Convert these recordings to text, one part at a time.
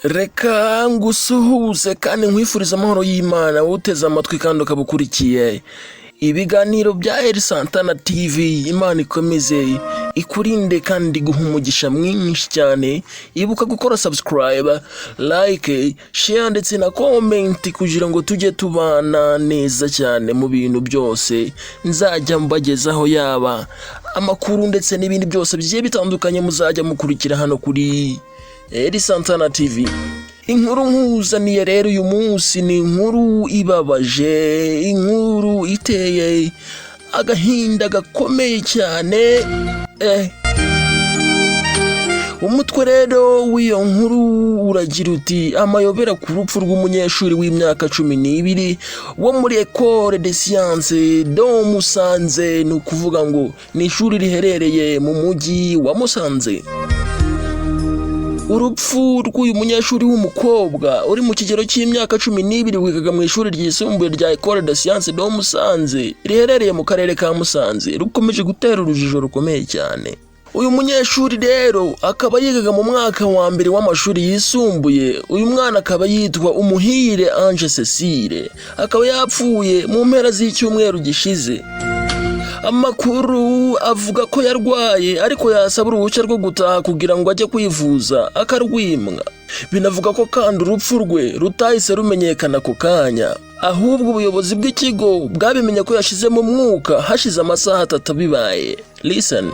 Reka ngusuhuze kandi nkwifuriza amahoro y'Imana uteze amatwi kandi ukabukurikiye ibiganiro bya Santana TV. Imana ikomeze ikurinde kandi guha umugisha mwinshi cyane. Ibuka gukora subscribe, like, share ndetse na comment kugira ngo tujye tubana neza cyane mu bintu byose nzajya mbagezaho, yaba amakuru ndetse n'ibindi byose bigiye bitandukanye muzajya mukurikira hano kuri Santana TV. Inkuru nkuzaniye rero uyu munsi ni inkuru ibabaje, inkuru iteye agahinda gakomeye cyane. Umutwe rero w'iyo nkuru uragira uti Amayobera ku rupfu rw'umunyeshuri w'imyaka 12 wo muri Ecole de Sciences do Musanze. Ni ukuvuga ngo ni ishuri riherereye mu mujyi wa Musanze. Urupfu rw'uyu munyeshuri w'umukobwa uri mu kigero cy'imyaka 12 wigaga mu ishuri ryisumbuye rya Ecole de Sciences do Musanze riherereye mu karere ka Musanze rukomeje gutera urujijo rukomeye cyane. Uyu munyeshuri rero akaba yigaga mu mwaka wa mbere w'amashuri yisumbuye. Uyu mwana akaba yitwa Umuhire Ange Cecile, akaba yapfuye mu mpera z'icyumweru gishize. Amakuru avuga ko yarwaye ariko yasaba uruhushya rwo gutaha kugira ngo ajye kwivuza akarwimwa. Binavuga ko kandi urupfu rwe rutahise rumenyekana ako kanya, ahubwo ubuyobozi bw'ikigo bwabimenye ko yashize mu mwuka hashize amasaha 3 bibaye. Listen.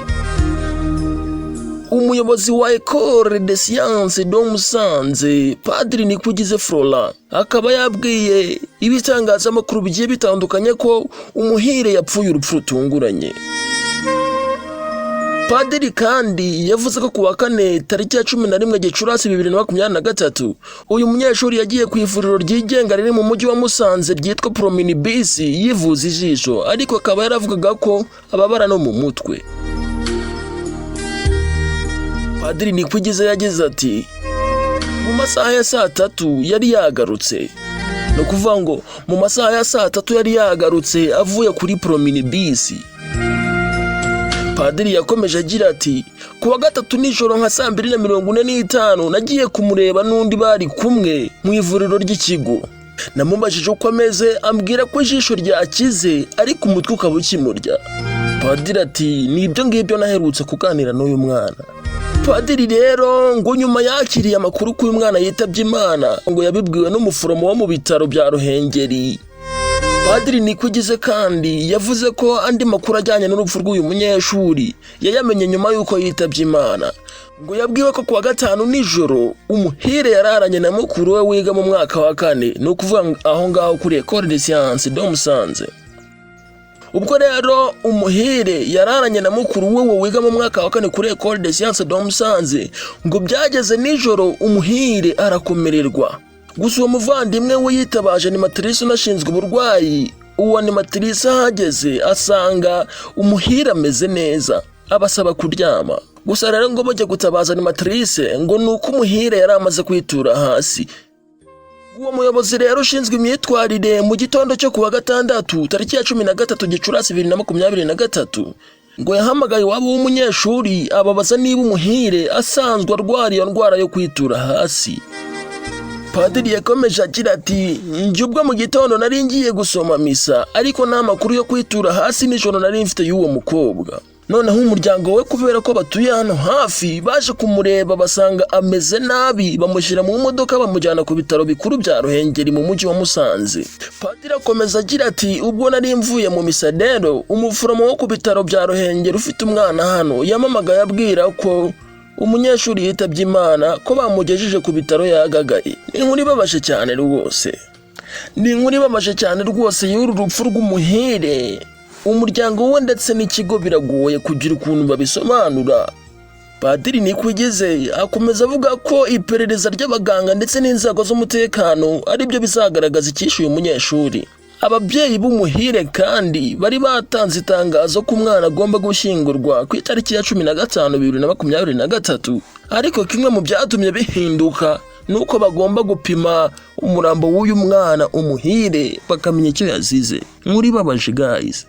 Umuyobozi wa Ecole de Sciences do Musanze, Padiri Nikugize Flora, akaba yabwiye ibitangazamakuru bigiye bitandukanye ko Umuhire yapfuye urupfu rutunguranye. Padiri kandi yavuze ko kuwa kane tariki ya 11 Gicurasi 2023 uyu munyeshuri yagiye ku ivuriro ryigenga riri mu mujyi wa Musanze ryitwa Prominibus yivuza ijisho, ariko akaba yaravugaga ko ababara no mu mutwe. Padiri Nikugize yagize ati mu masaha ya 3 yari yagarutse. No kuvuga ngo mu masaha ya 3 yari yagarutse avuye kuri Prominibus. Padiri yakomeje agira ati kuwa gatatu nijoro nka 2:45 nagiye kumureba n'undi bari kumwe mu ivuriro ry'ikigo. Namubajije uko ameze, ambwira ko ijisho ryakize ariko umutwe ukaba ukimurya. Padiri ati nibyo ngibyo naherutse kuganira n'uyu mwana. Padiri rero ngo nyuma yakiriye amakuru ko uyu mwana yitabye Imana, ngo yabibwiwe n'umuforomo wo mu bitaro bya Ruhengeri. Padiri Nikugize kandi yavuze ko andi makuru ajyanye n'urupfu rw'uyu munyeshuri yayamenye nyuma y'uko yitabye Imana. Ngo yabwiwe ko kuwa gatanu nijoro Umuhire yararanye na mukuru we wiga mu mwaka wa 4, no kuvuga aho ngaho kuri Ecole de Sciences do Musanze. Ubwo rero Umuhire yararanye na mukuru we wiga mu mwaka wa 4 kuri Ecole de Sciences do Musanze, ngo byageze nijoro Umuhire arakomererwa. Gusa uwo muvandimwe we yitabaje animatrice unashinzwe uburwayi. Uwo animatrice ahageze asanga Umuhire ameze neza, abasaba kuryama. Gusa rero ngo bajya gutabaza animatrice ngo nuko Umuhire yari amaze kwitura hasi. Uwo muyobozi rero ushinzwe imyitwarire mu gitondo cyo kuwa gatandatu tariki ya 13 Gicurasi 2023 ngo yahamagaye wabo w'umunyeshuri ababaza niba Umuhire asanzwe arwara iyo ndwara yo kwitura hasi. Padiri yakomeje agira ati njye ubwo mu gitondo nari ngiye gusoma misa, ariko nta makuru yo kwitura hasi nijoro nari mfite y'uwo mukobwa. Noneho umuryango we kubera ko batuye hano hafi baje kumureba basanga ameze nabi, bamushyira mu modoka bamujyana ku bitaro bikuru bya Ruhengeri mu mujyi wa Musanze. Padiri akomeza agira ati ubwo nari mvuye mu misa rero umuforomo wo ku bitaro bya Ruhengeri ufite umwana hano yamamagaye abwira ko umunyeshuri yitabye Imana, ko bamugejeje ku bitaro yagagaye. Ni inkuru ibabaje cyane rwose. Ni inkuru ibabaje cyane rwose y'uru rupfu rw'Umuhire. Umuryango we ndetse n'ikigo biragoye kugira ukuntu babisobanura. Padiri Nikugize akomeza avuga ko iperereza ry'abaganga ndetse n'inzego z'umutekano ari byo bizagaragaza icyishe uyu munyeshuri. Ababyeyi b'Umuhire kandi bari batanze itangazo ko umwana agomba gushyingurwa ku itariki ya 15 2023, ariko kimwe mu byatumye bihinduka nuko bagomba gupima umurambo w'uyu mwana Umuhire bakamenya icyo yazize. Muri babaje guys.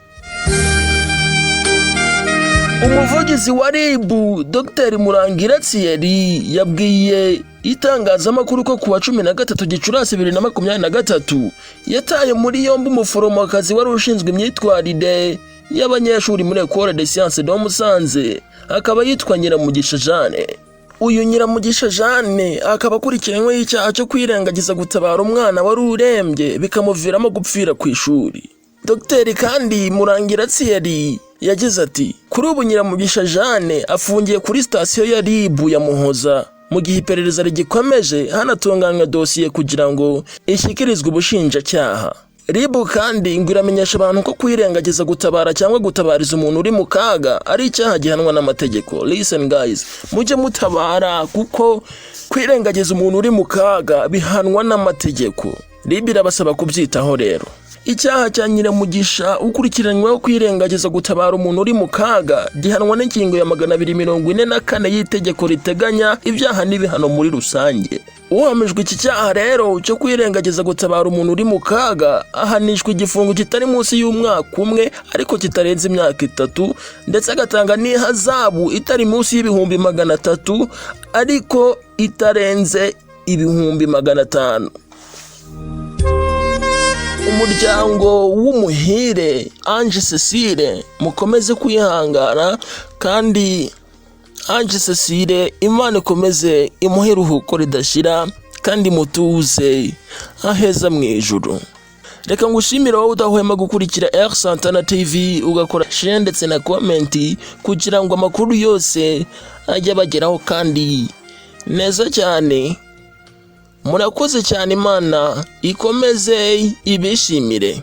umuvugizi wa RIB Dr Murangira Cecile yabwiye itangazamakuru ko kuwa 13 Gicurasi 2023 yataye muri yombi umuforomokazi wari ushinzwe imyitwarire y'abanyeshuri muri Ecole de Sciences de Musanze akaba yitwa Nyiramugisha Jeanne. Uyu Nyiramugisha Jeanne akaba akurikiranyweho icyaha cyo kwirengagiza gutabara umwana wari urembye bikamuviramo gupfira ku ishuri. Dr kandi Murangira Cecile yagize ati kuri ubu Nyiramugisha Jeanne afungiye kuri sitasiyo ya RIB ya Muhoza mu gihe iperereza rigikomeje hanatunganywa dosiye kugira ngo ishyikirizwe ubushinjacyaha. RIB kandi ngo iramenyesha abantu ko kwirengagiza gutabara cyangwa gutabariza umuntu uri mu kaga ari icyaha gihanwa n'amategeko. Listen guys, mujye mutabara kuko kwirengagiza umuntu uri mu kaga bihanwa n'amategeko. RIB irabasaba kubyitaho rero. Icyaha cya Nyiramugisha ukurikiranyweho kwirengagiza gutabara umuntu uri mu kaga gihanwa n'ingingo ya 244 y'itegeko riteganya ibyaha n'ibihano muri rusange. Uhamijwe iki cyaha rero cyo kwirengagiza gutabara umuntu uri mu kaga ahanishwa igifungo kitari munsi y'umwaka umwe ariko kitarenze imyaka 3 ndetse agatanga n'ihazabu itari munsi y'ibihumbi 300 ariko itarenze ibihumbi 500. Umuryango w'umuhire Ange Cecile mukomeze kwihangana kandi Ange Cecile Imana ikomeze imuhe iruhuko ridashira kandi mutuze aheza mu ijuru. Reka ngushimire wowe udahwema gukurikira R Santana TV ugakora share ndetse na comment kugira ngo amakuru yose ajye bageraho kandi neza cyane. Murakoze cyane, Imana ikomeze ibishimire.